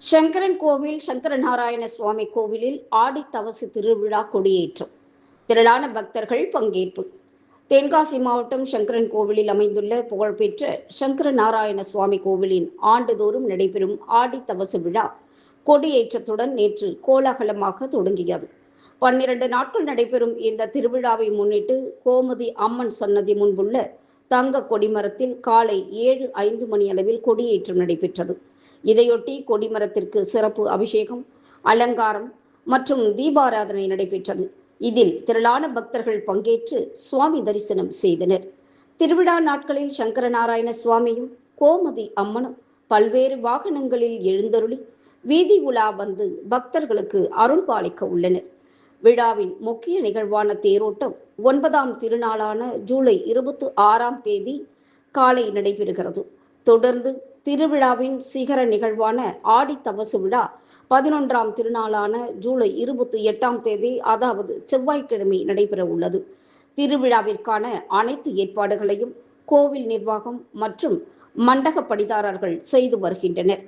சங்கரன் கோவில் சங்கரநாராயண சுவாமி கோவிலில் ஆடி தவசு திருவிழா கொடியேற்றம். திரளான பக்தர்கள் பங்கேற்பு. தென்காசி மாவட்டம் சங்கரன் கோவிலில் அமைந்துள்ள புகழ்பெற்ற சங்கரநாராயண சுவாமி கோவிலின் ஆண்டுதோறும் நடைபெறும் ஆடி தவசு விழா கொடியேற்றத்துடன் நேற்று கோலாகலமாக தொடங்கியது. 12 நாட்கள் நடைபெறும் இந்த திருவிழாவை முன்னிட்டு கோமதி அம்மன் சன்னதி முன்புள்ள தங்க கொடிமரத்தில் காலை 7:05 மணி அளவில் கொடியேற்றம் நடைபெற்றது. இதையொட்டி கொடிமரத்திற்கு சிறப்பு அபிஷேகம், அலங்காரம் மற்றும் தீபாராதனை நடைபெற்றது. இதில் திரளான பக்தர்கள் பங்கேற்று சுவாமி தரிசனம் செய்தனர். திருவிழா நாட்களில் சங்கரநாராயண சுவாமியும் கோமதி அம்மனும் பல்வேறு வாகனங்களில் எழுந்தருளி வீதி உலா வந்து பக்தர்களுக்கு அருள்பாலிக்க உள்ளனர். விழாவின் முக்கிய நிகழ்வான தேரோட்டம் 9ஆம் திருநாளான ஜூலை 26ஆம் தேதி காலை நடைபெறுகிறது. தொடர்ந்து திருவிழாவின் சிகர நிகழ்வான ஆடி தவசு விழா 11ஆம் திருநாளான ஜூலை 28ஆம் தேதி, அதாவது செவ்வாய்க்கிழமை நடைபெற உள்ளது. திருவிழாவிற்கான அனைத்து ஏற்பாடுகளையும் கோவில் நிர்வாகம் மற்றும் மண்டக படிதாரர்கள் செய்து வருகின்றனர்.